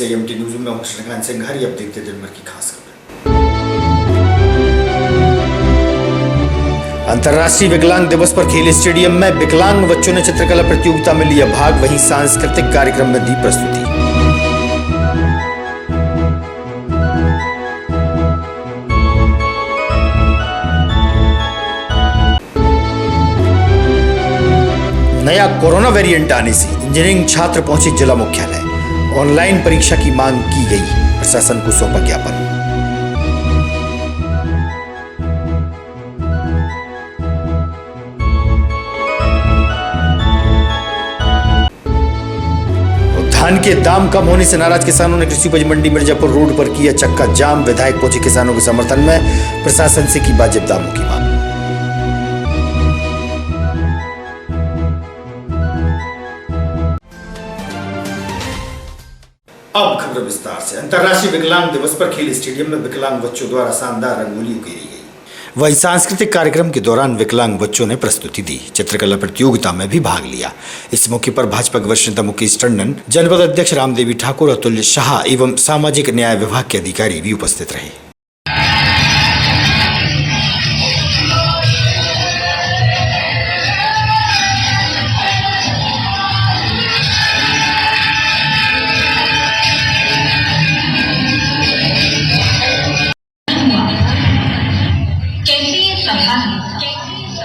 AMT news में हूं श्रीकांत सिंह। अब देखते दिन भर की खास खबर। अंतर्राष्ट्रीय विकलांग दिवस पर खेल स्टेडियम में विकलांग बच्चों ने चित्रकला प्रतियोगिता में लिया भाग, वहीं सांस्कृतिक कार्यक्रम में दी प्रस्तुति। नया कोरोना वेरिएंट आने से इंजीनियरिंग छात्र पहुंचे जिला मुख्यालय। ऑनलाइन परीक्षा की मांग की गई, प्रशासन को सौंपा ज्ञापन। धान के दाम कम होने से नाराज किसानों ने कृषि उपज मंडी मिर्जापुर रोड पर किया चक्का जाम। विधायक पहुंचे किसानों के समर्थन में, प्रशासन से की वाजिब दामों की मांग। अब खबर विस्तार से। अंतर्राष्ट्रीय विकलांग दिवस पर खेल स्टेडियम में विकलांग बच्चों द्वारा शानदार रंगोली उकेरी गई। वहीं सांस्कृतिक कार्यक्रम के दौरान विकलांग बच्चों ने प्रस्तुति दी, चित्रकला प्रतियोगिता में भी भाग लिया। इस मौके पर भाजपा के वरिष्ठ नेता मुकेश टंडन, जनपद अध्यक्ष रामदेवी ठाकुर, अतुल्य शाह एवं सामाजिक न्याय विभाग के अधिकारी भी उपस्थित रहे।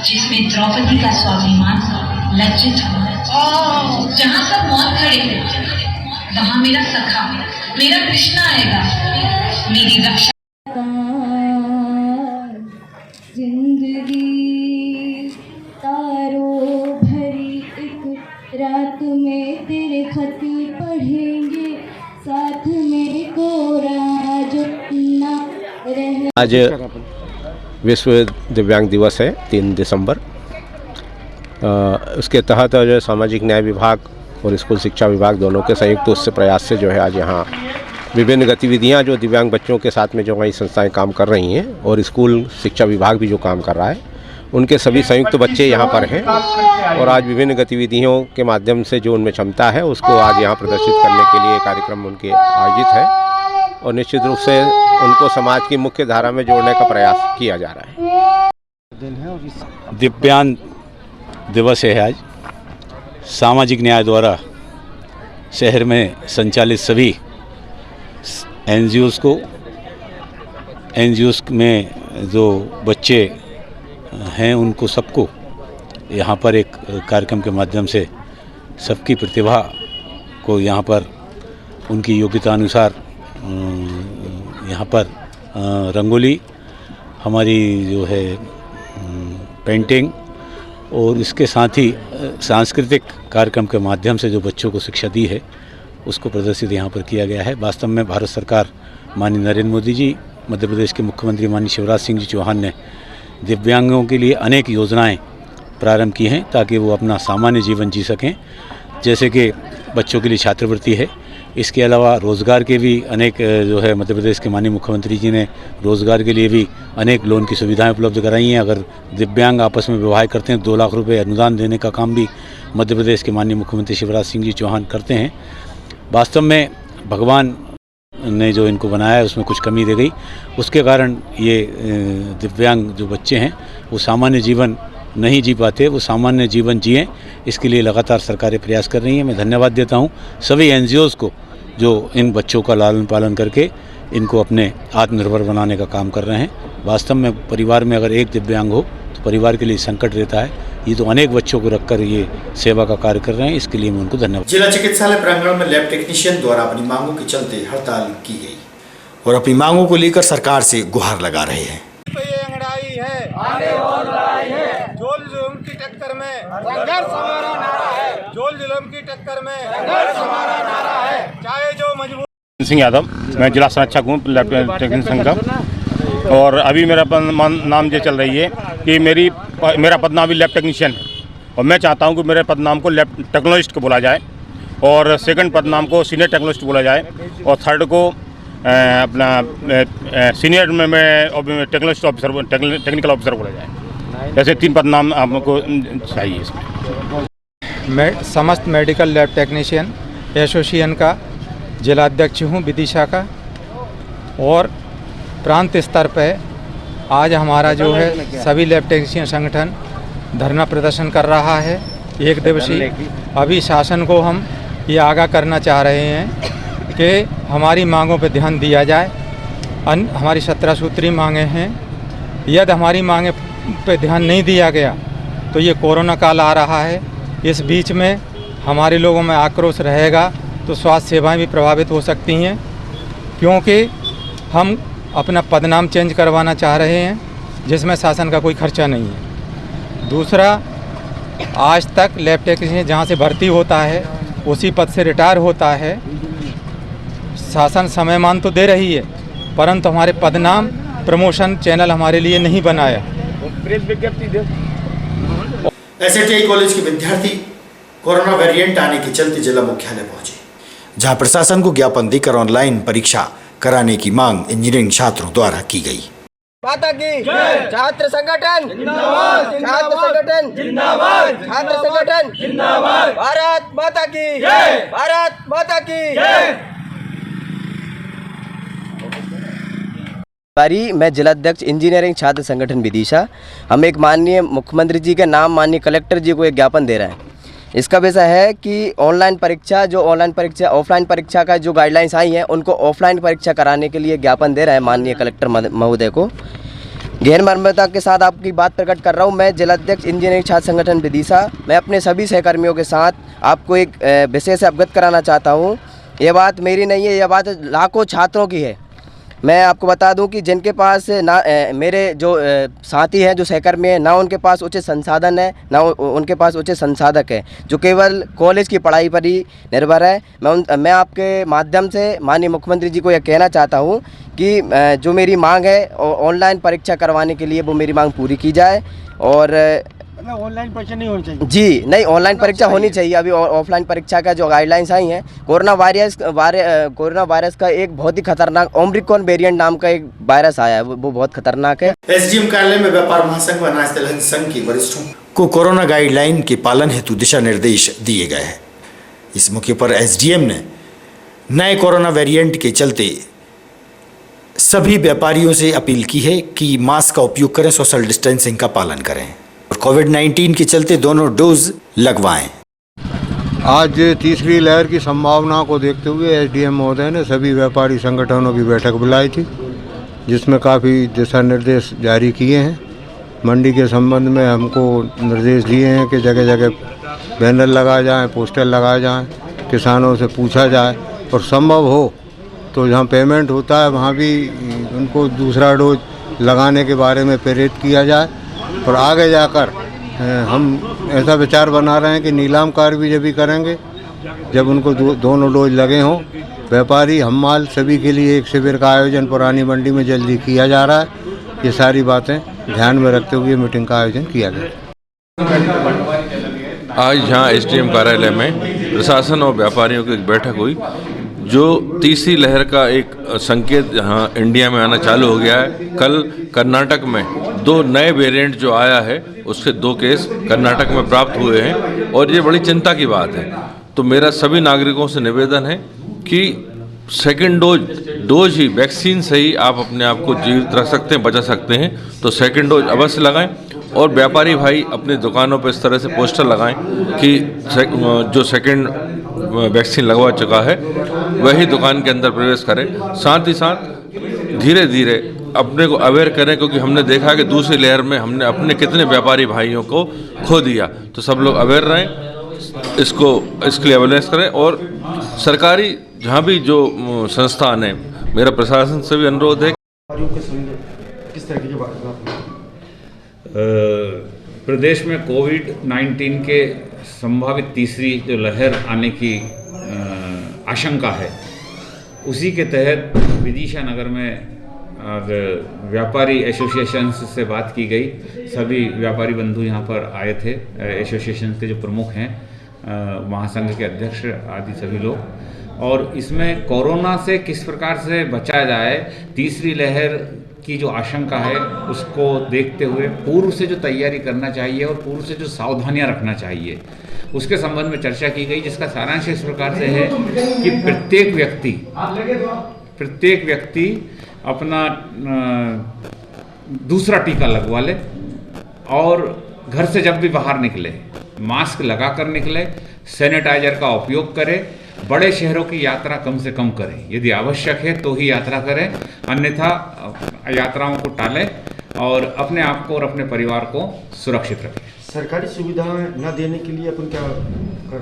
जिसमें द्रौपदी का स्वाभिमान लज्जित हुआ। जहाँ सब मौत खड़े थे, वहाँ मेरा सखा, मेरा कृष्णा आएगा, मेरी रक्षा। जिंदगी तारों भरी एक रात में तेरे खत पढ़ेंगे, साथ मेरे कोरा जो ना रहे। आज विश्व दिव्यांग दिवस है 3 दिसंबर। उसके तहत जो सामाजिक न्याय विभाग और स्कूल शिक्षा विभाग दोनों के संयुक्त उससे प्रयास से जो है आज यहाँ विभिन्न गतिविधियाँ जो दिव्यांग बच्चों के साथ में जो हमारी संस्थाएं काम कर रही हैं और स्कूल शिक्षा विभाग भी जो काम कर रहा है, उनके सभी संयुक्त बच्चे यहाँ पर हैं और आज विभिन्न गतिविधियों के माध्यम से जो उनमें क्षमता है उसको आज यहाँ प्रदर्शित करने के लिए कार्यक्रम उनके आयोजित है और निश्चित रूप से उनको समाज की मुख्य धारा में जोड़ने का प्रयास किया जा रहा है। दिव्यांग दिवस है आज। सामाजिक न्याय द्वारा शहर में संचालित सभी एनजीओज़ में जो बच्चे हैं उनको सबको यहाँ पर एक कार्यक्रम के माध्यम से सबकी प्रतिभा को यहाँ पर उनकी योग्यता अनुसार यहाँ पर रंगोली, हमारी जो है पेंटिंग और इसके साथ ही सांस्कृतिक कार्यक्रम के माध्यम से जो बच्चों को शिक्षा दी है उसको प्रदर्शित यहाँ पर किया गया है। वास्तव में भारत सरकार माननीय नरेंद्र मोदी जी, मध्य प्रदेश के मुख्यमंत्री माननीय शिवराज सिंह जी चौहान ने दिव्यांगों के लिए अनेक योजनाएं प्रारंभ की हैं ताकि वो अपना सामान्य जीवन जी सकें। जैसे कि बच्चों के लिए छात्रवृत्ति है, इसके अलावा रोज़गार के भी अनेक जो है मध्य प्रदेश के माननीय मुख्यमंत्री जी ने रोज़गार के लिए भी अनेक लोन की सुविधाएं उपलब्ध कराई हैं। अगर दिव्यांग आपस में विवाह करते हैं 2 लाख रुपए अनुदान देने का काम भी मध्य प्रदेश के माननीय मुख्यमंत्री शिवराज सिंह जी चौहान करते हैं। वास्तव में भगवान ने जो इनको बनाया है उसमें कुछ कमी रह गई, उसके कारण ये दिव्यांग जो बच्चे हैं वो सामान्य जीवन नहीं जी पाते, वो सामान्य जीवन जिएँ, इसके लिए लगातार सरकारें प्रयास कर रही हैं। मैं धन्यवाद देता हूँ सभी एनजीओज़ को जो इन बच्चों का लालन पालन करके इनको अपने आत्मनिर्भर बनाने का काम कर रहे हैं। वास्तव में परिवार में अगर एक दिव्यांग हो तो परिवार के लिए संकट रहता है, ये तो अनेक बच्चों को रखकर ये सेवा का कार्य कर रहे हैं, इसके लिए मैं उनको धन्यवाद। जिला चिकित्सालय प्रांगण में लैब टेक्नीशियन द्वारा अपनी मांगों के चलते हड़ताल की गई और अपनी मांगों को लेकर सरकार से गुहार लगा रहे हैं। टक्कर में संघर्ष हमारा नारा है, जोल जुल्म की टक्कर में संघर्ष हमारा नारा है, चाहे जो मजबूर। सिंह यादव, मैं जिला संरक्षक हूँ लैब टेक्नीशियन संघ का और अभी मेरा नाम ये चल रही है कि मेरा पदनाम भी लैब टेक्नीशियन है और मैं चाहता हूँ कि मेरे पदनाम को लैब टेक्नोलॉजिस्ट को बोला जाए और सेकंड पदनाम को सीनियर टेक्नोलॉजिस्ट बोला जाए और थर्ड को अपना सीनियर में टेक्नोलॉजिस्ट ऑफिसर टेक्निकल ऑफिसर बोला जाए। ऐसे 3 पदनाम आपको चाहिए इसमें। मैं समस्त मेडिकल लैब टेक्नीशियन एसोसिएशन का जिलाध्यक्ष हूँ विदिशा का, और प्रांत स्तर पे आज हमारा जो है सभी लैब टेक्नीशियन संगठन धरना प्रदर्शन कर रहा है 1 दिवसीय। अभी शासन को हम ये आगाह करना चाह रहे हैं कि हमारी मांगों पर ध्यान दिया जाए। हमारी 17 सूत्री मांगे हैं, यदि हमारी मांगे पे ध्यान नहीं दिया गया तो ये कोरोना काल आ रहा है। इस बीच में हमारे लोगों में आक्रोश रहेगा तो स्वास्थ्य सेवाएं भी प्रभावित हो सकती हैं, क्योंकि हम अपना पदनाम चेंज करवाना चाह रहे हैं जिसमें शासन का कोई खर्चा नहीं है। दूसरा, आज तक लैब टेक्नीशियन जहाँ से भर्ती होता है उसी पद से रिटायर होता है। शासन समय मान तो दे रही है, परंतु हमारे पदनाम प्रमोशन चैनल हमारे लिए नहीं बनाया। एसएटीआई कॉलेज के विद्यार्थी कोरोना वेरिएंट आने के चलते जिला मुख्यालय पहुंचे, जहां प्रशासन को ज्ञापन देकर ऑनलाइन परीक्षा कराने की मांग इंजीनियरिंग छात्रों द्वारा की गई। माता की छात्र संगठन जिंदाबाद, छात्र संगठन जिंदाबाद, छात्र संगठन जिंदाबाद, भारत माता की जय, भारत माता की जय। मैं जिलाध्यक्ष इंजीनियरिंग छात्र संगठन विदिशा। हम एक माननीय मुख्यमंत्री जी के नाम माननीय कलेक्टर जी को एक ज्ञापन दे रहे हैं। इसका विषय है कि ऑनलाइन परीक्षा ऑफलाइन परीक्षा का जो गाइडलाइंस आई हैं उनको ऑफलाइन परीक्षा कराने के लिए ज्ञापन दे रहे हैं माननीय कलेक्टर महोदय को। गहन मर्मता के साथ आपकी बात प्रकट कर रहा हूं। मैं जिलाध्यक्ष इंजीनियरिंग छात्र संगठन विदिशा, मैं अपने सभी सहकर्मियों के साथ आपको एक विषय से अवगत कराना चाहता हूं। ये बात मेरी नहीं है, यह बात लाखों छात्रों की है। मैं आपको बता दूं कि जिनके पास ना मेरे जो साथी हैं, जो सहकर्मी हैं, ना उनके पास उचित संसाधन है, ना उनके पास उचित संसाधक है, जो केवल कॉलेज की पढ़ाई पर ही निर्भर है। मैं आपके माध्यम से माननीय मुख्यमंत्री जी को यह कहना चाहता हूं कि जो मेरी मांग है ऑनलाइन परीक्षा करवाने के लिए वो मेरी मांग पूरी की जाए। और ऑनलाइन परीक्षा नहीं होनी चाहिए जी, नहीं, ऑनलाइन परीक्षा होनी चाहिए। अभी ऑफलाइन परीक्षा का जो गाइडलाइंस आई हैं, कोरोना वायरस का एक बहुत ही खतरनाक ओमिक्रॉन वेरिएंट नाम का एक वायरस आया है, वो बहुत खतरनाक है। एसडीएम कार्यालय में व्यापार महासंघ व अनाज दलहन संघ के वरिष्ठों को कोरोना गाइडलाइन के पालन हेतु दिशा निर्देश दिए गए हैं। इस मौके पर एसडीएम ने नए कोरोना वेरिएंट के चलते सभी व्यापारियों से अपील की है कि मास्क का उपयोग करें, सोशल डिस्टेंसिंग का पालन करें और कोविड-19 के चलते दोनों डोज लगवाएं। आज तीसरी लहर की संभावना को देखते हुए एसडीएम महोदय ने सभी व्यापारी संगठनों की बैठक बुलाई थी, जिसमें काफ़ी दिशा निर्देश जारी किए हैं। मंडी के संबंध में हमको निर्देश दिए हैं कि जगह जगह बैनर लगाए जाएं, पोस्टर लगाए जाएं, किसानों से पूछा जाए और संभव हो तो जहां पेमेंट होता है वहां भी उनको दूसरा डोज लगाने के बारे में प्रेरित किया जाए। और आगे जाकर हम ऐसा विचार बना रहे हैं कि नीलाम कार्य भी जब भी करेंगे जब उनको दोनों डोज लगे हों। व्यापारी, हम माल सभी के लिए एक शिविर का आयोजन पुरानी मंडी में जल्दी किया जा रहा है। ये सारी बातें ध्यान में रखते हुए मीटिंग का आयोजन किया गया। आज यहाँ एसडीएम कार्यालय में प्रशासन और व्यापारियों की एक बैठक हुई। जो तीसरी लहर का एक संकेत यहाँ इंडिया में आना चालू हो गया है। कल कर्नाटक में 2 नए वेरिएंट जो आया है उसके 2 केस कर्नाटक में प्राप्त हुए हैं और ये बड़ी चिंता की बात है। तो मेरा सभी नागरिकों से निवेदन है कि सेकंड डोज ही, वैक्सीन से ही आप अपने आप को जीवित रख सकते हैं, बचा सकते हैं। तो सेकंड डोज अवश्य लगाएं और व्यापारी भाई अपनी दुकानों पर इस तरह से पोस्टर लगाएं कि जो सेकंड वैक्सीन लगवा चुका है वही दुकान के अंदर प्रवेश करें। साथ ही साथ धीरे धीरे अपने को अवेयर करें, क्योंकि हमने देखा कि दूसरी लहर में हमने अपने कितने व्यापारी भाइयों को खो दिया। तो सब लोग अवेयर रहें, इसके लिए अवेयरनेस करें। और सरकारी जहाँ भी जो संस्थान है, मेरा प्रशासन से भी अनुरोध है। किस तरह की बात प्रदेश में कोविड-19 के संभावित तीसरी जो लहर आने की आशंका है, उसी के तहत विदिशा नगर में आज व्यापारी एसोसिएशन से बात की गई। सभी व्यापारी बंधु यहाँ पर आए थे, एसोसिएशन के जो प्रमुख हैं, महासंघ के अध्यक्ष आदि सभी लोग। और इसमें कोरोना से किस प्रकार से बचा जाए, तीसरी लहर की जो आशंका है उसको देखते हुए पूर्व से जो तैयारी करना चाहिए और पूर्व से जो सावधानियां रखना चाहिए उसके संबंध में चर्चा की गई, जिसका सारांश इस प्रकार से है कि प्रत्येक व्यक्ति अपना दूसरा टीका लगवा ले और घर से जब भी बाहर निकले मास्क लगाकर निकले, सैनिटाइजर का उपयोग करें, बड़े शहरों की यात्रा कम से कम करें, यदि आवश्यक है तो ही यात्रा करें, अन्यथा यात्राओं को टालें और अपने आप को और अपने परिवार को सुरक्षित रखें। सरकारी सुविधाएं न देने के लिए अपन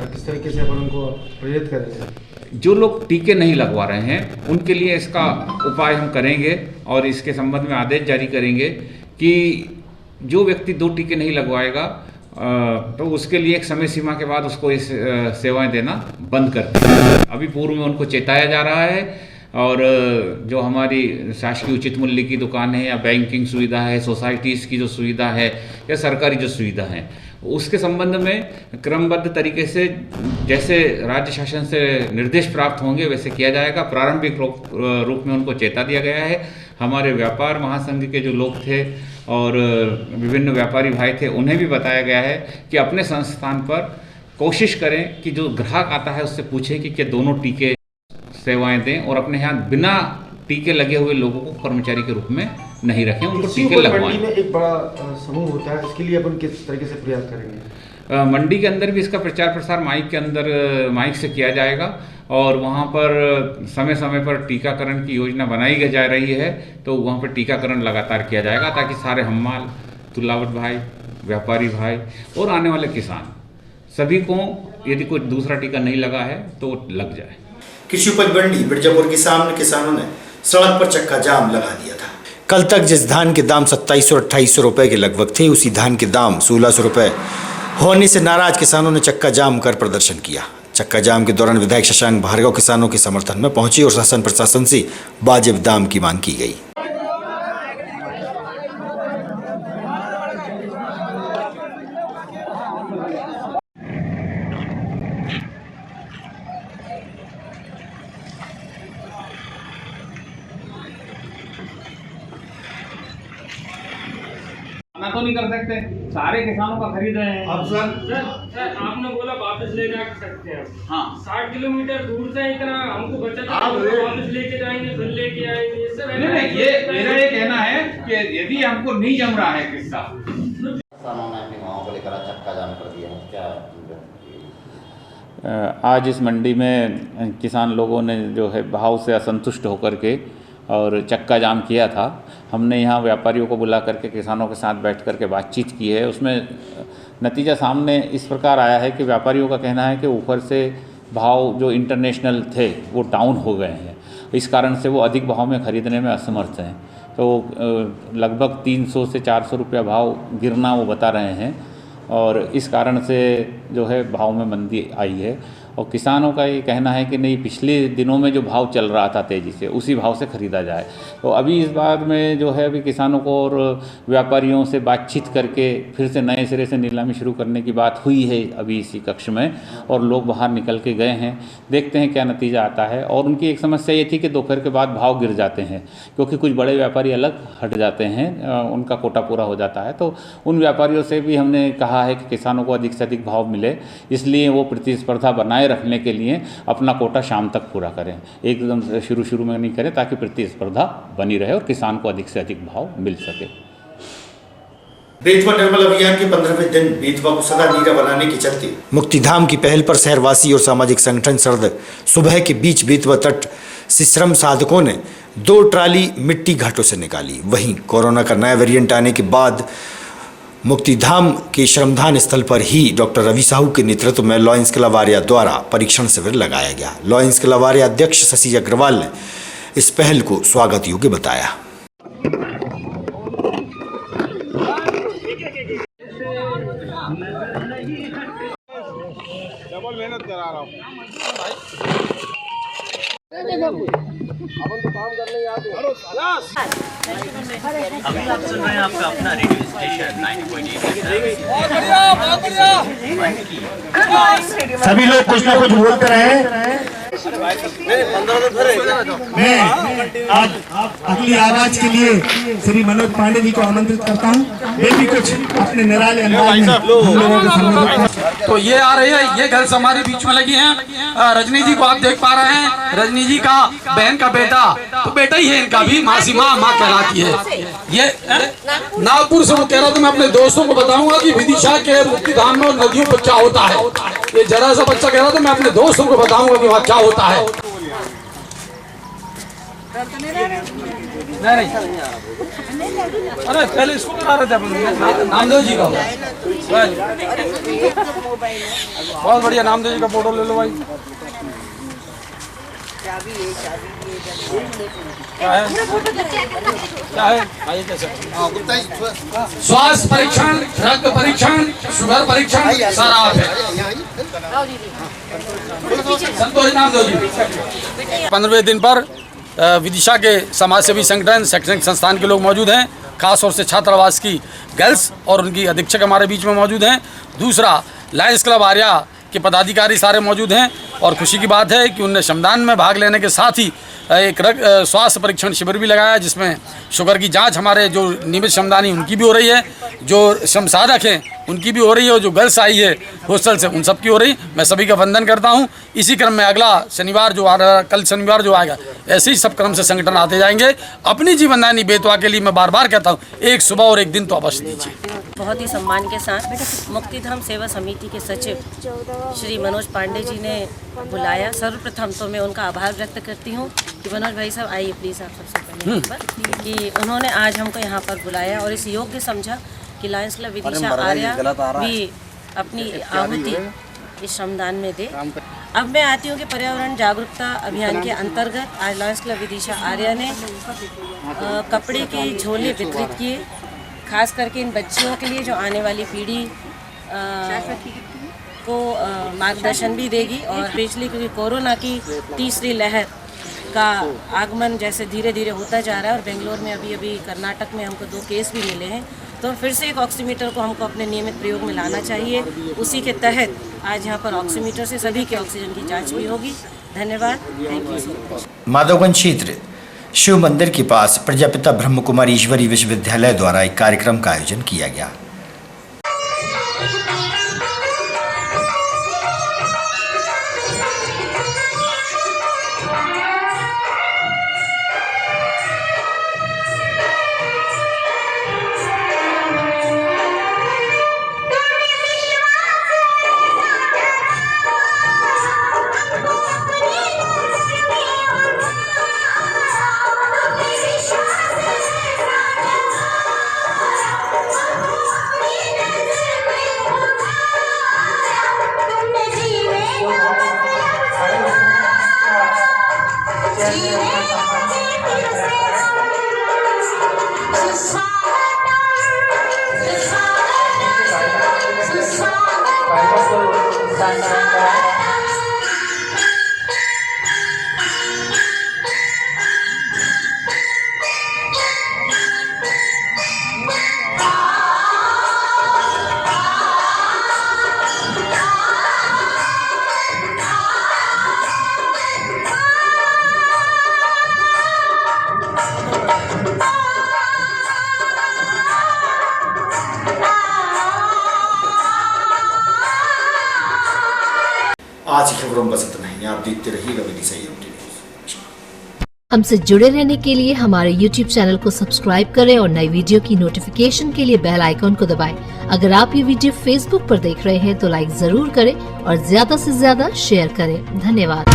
किस तरीके से अपन उनको प्रेरित करेंगे? जो लोग टीके नहीं लगवा रहे हैं उनके लिए इसका उपाय हम करेंगे और इसके संबंध में आदेश जारी करेंगे कि जो व्यक्ति 2 टीके नहीं लगवाएगा तो उसके लिए एक समय सीमा के बाद उसको इस सेवाएं देना बंद कर दें। अभी पूर्व में उनको चेताया जा रहा है और जो हमारी शासकीय उचित मूल्य की दुकान है या बैंकिंग सुविधा है, सोसाइटीज़ की जो सुविधा है या सरकारी जो सुविधा है, उसके संबंध में क्रमबद्ध तरीके से जैसे राज्य शासन से निर्देश प्राप्त होंगे वैसे किया जाएगा। प्रारंभिक रूप में उनको चेता दिया गया है। हमारे व्यापार महासंघ के जो लोग थे और विभिन्न व्यापारी भाई थे, उन्हें भी बताया गया है कि अपने संस्थान पर कोशिश करें कि जो ग्राहक आता है उससे पूछें कि क्या दोनों टीके सेवाएं दें और अपने यहाँ बिना टीके लगे हुए लोगों को कर्मचारी के रूप में नहीं रखें, उनको टीके लगवाएं। मंडी में एक बड़ा समूह होता है, इसके लिए अपन किस तरीके से प्रयास करेंगे? मंडी के अंदर भी इसका प्रचार प्रसार माइक से किया जाएगा और वहाँ पर समय समय पर टीकाकरण की योजना बनाई जा रही है, तो वहाँ पर टीकाकरण लगातार किया जाएगा ताकि सारे हम्माल, तुलावट भाई, व्यापारी भाई और आने वाले किसान सभी को यदि कोई दूसरा टीका नहीं लगा है तो लग जाए। कृषि उपज मंडी मिर्जापुर के सामने किसानों ने सड़क पर चक्का जाम लगा दिया था। कल तक जिस धान के दाम 2700 और 2800 रुपए के लगभग थे, उसी धान के दाम 1600 रुपए होने से नाराज किसानों ने चक्का जाम कर प्रदर्शन किया। चक्का जाम के दौरान विधायक शशांक भार्गव किसानों के समर्थन में पहुंचे और शासन प्रशासन से वाजिब दाम की मांग की गई। तो नहीं कर सकते, सारे किसानों का खरीद रहे हैं। अब सर आपने बोला वापस ले जा सकते हैं। हाँ, 60 किलोमीटर दूर से इतना हमको बचत वापस लेके जाएंगे, फिर लेके आएंगे, इससे नहीं, ये मेरा ये कहना है कि यदि हमको नहीं जम रहा है किस्सा, किसानों ने अपनी मांगों को लेकर चक्का जाम कर दिया है, क्या? आज इस मंडी में किसान लोगों ने जो है भाव से असंतुष्ट होकर के और चक्का जाम किया था। हमने यहाँ व्यापारियों को बुला करके किसानों के साथ बैठ कर के बातचीत की है। उसमें नतीजा सामने इस प्रकार आया है कि व्यापारियों का कहना है कि ऊपर से भाव जो इंटरनेशनल थे वो डाउन हो गए हैं, इस कारण से वो अधिक भाव में ख़रीदने में असमर्थ हैं। तो लगभग 300 से 400 रुपया भाव गिरना वो बता रहे हैं और इस कारण से जो है भाव में मंदी आई है। और किसानों का ये कहना है कि नहीं, पिछले दिनों में जो भाव चल रहा था तेज़ी से उसी भाव से ख़रीदा जाए। तो अभी इस बात में जो है अभी किसानों को और व्यापारियों से बातचीत करके फिर से नए सिरे से नीलामी शुरू करने की बात हुई है अभी इसी कक्ष में, और लोग बाहर निकल के गए हैं। देखते हैं क्या नतीजा आता है। और उनकी एक समस्या ये थी कि दोपहर के बाद भाव गिर जाते हैं क्योंकि कुछ बड़े व्यापारी अलग हट जाते हैं, उनका कोटा पूरा हो जाता है। तो उन व्यापारियों से भी हमने कहा है कि किसानों को अधिक से अधिक भाव मिले, इसलिए वो प्रतिस्पर्धा बनाए रखने के लिए अपना कोटा शाम तक पूरा करें, एकदम शुरू में नहीं करें, ताकि प्रतिस्पर्धा बनी रहे और किसान को अधिक से अधिक भाव मिल सके। बेतवा निर्मल अभियान के 15वें दिन बेतवा को सदा नीरा बनाने के चलते मुक्तिधाम की पहल पर शहरवासी और सामाजिक संगठन सर्द सुबह के बीच बेतवा तट से श्रम साधकों ने 2 ट्राली मिट्टी घाटों से निकाली। वहीं कोरोना का नया वेरिएंट आने के बाद मुक्तिधाम के श्रमदान स्थल पर ही डॉक्टर रवि साहू के नेतृत्व में लॉयंस क्लवारिया द्वारा परीक्षण शिविर लगाया गया। लॉयंस क्लवारिया अध्यक्ष शशि अग्रवाल ने इस पहल को स्वागत योग्य बताया। डबल मेहनत करा रहा हूँ, अपन तो काम करने आते हैं। अभी आप सुन रहे हैं आपका अपना रेडियो स्टेशन 90.8। सभी लोग कुछ ना कुछ बोलते रहे। मैं अब अगली आवाज के लिए श्री मनोज पांडे जी को आमंत्रित करता हूँ। वे भी कुछ अपने निराले अंदाज में हम लोगों के सामने तो ये आ रही है, ये गर्ल्स हमारे बीच में लगी हैं। रजनी जी को आप देख पा रहे हैं, रजनी जी का बहन का बेटा, तो बेटा ही है इनका भी, मासीमा माँ कहलाती है। ये नागपुर से वो कह रहा था, मैं अपने दोस्तों को बताऊंगा कि विदिशा के मुक्तिधाम में नदियों पर क्या होता है। ये जरा सा बच्चा कह रहा था, मैं अपने दोस्तों को बताऊंगा कि वहाँ क्या होता है। नहीं अरे पहले इसको करा रहे थे अपन, नामदेव जी का। बहुत बढ़िया, नामदेव जी का फोटो ले लो भाई। क्या है क्या है? स्वास्थ्य परीक्षण, रक्त परीक्षण, शुगर परीक्षण सारा है। संतोष नामदेव जी 15वें दिन पर विदिशा के समाजसेवी संगठन, शैक्षणिक संस्थान के लोग मौजूद हैं, खास तौर से छात्रावास की गर्ल्स और उनकी अधीक्षक हमारे बीच में मौजूद हैं। दूसरा, लायंस क्लब आर्या के पदाधिकारी सारे मौजूद हैं और खुशी की बात है कि उनने श्रमदान में भाग लेने के साथ ही एक स्वास्थ्य परीक्षण शिविर भी लगाया, जिसमें शुगर की जांच हमारे जो नियमित श्रमदानी उनकी भी हो रही है, जो श्रम साधक हैं उनकी भी हो रही है, और जो गर्ल्स आई है हॉस्टल से उन सब की हो रही। मैं सभी का वंदन करता हूं। इसी क्रम में अगला शनिवार जो आ रहा, कल शनिवार जो आएगा, ऐसे ही सब क्रम से संगठन आते जाएंगे। अपनी जीवनदायिनी बेतवा के लिए मैं बार बार कहता हूँ, एक सुबह और एक दिन तो अवश्य दीजिए। बहुत ही सम्मान के साथ मुक्तिधाम सेवा समिति के सचिव श्री मनोज पांडे जी ने बुलाया। सर्वप्रथम तो मैं उनका आभार व्यक्त करती हूँ कि मनोज भाई साहब आइए प्लीज़ आप सबसे पहले कि उन्होंने आज हमको यहाँ पर बुलाया और इस योग्य समझा कि लायंस क्लब विदिशा आर्या भी अपनी आहुति इस श्रमदान में दे। अब मैं आती हूँ कि पर्यावरण जागरूकता अभियान के अंतर्गत आज लायंस क्लब विदिशा आर्या ने कपड़े के झोले वितरित किए, खास करके इन बच्चियों के लिए जो आने वाली पीढ़ी को मार्गदर्शन भी देगी। और स्पेशली क्योंकि कोरोना की तीसरी लहर का आगमन जैसे धीरे धीरे होता जा रहा है और बेंगलोर में अभी कर्नाटक में हमको 2 केस भी मिले हैं, तो फिर से एक ऑक्सीमीटर को हमको अपने नियमित प्रयोग में लाना चाहिए। उसी के तहत आज यहाँ पर ऑक्सीमीटर से सभी के ऑक्सीजन की जाँच भी होगी। धन्यवाद, thank you so much. Madhavganj क्षेत्र शिव मंदिर के पास प्रजापिता ब्रह्म कुमारी ईश्वरी विश्वविद्यालय द्वारा एक कार्यक्रम का आयोजन किया गया। आज की खबरों में बस इतना ही। आप देखते रहिएगा विदिशा न्यूज़। हमसे जुड़े रहने के लिए हमारे YouTube चैनल को सब्सक्राइब करें और नई वीडियो की नोटिफिकेशन के लिए बेल आइकॉन को दबाएं। अगर आप ये वीडियो Facebook पर देख रहे हैं तो लाइक जरूर करें और ज्यादा से ज्यादा शेयर करें। धन्यवाद।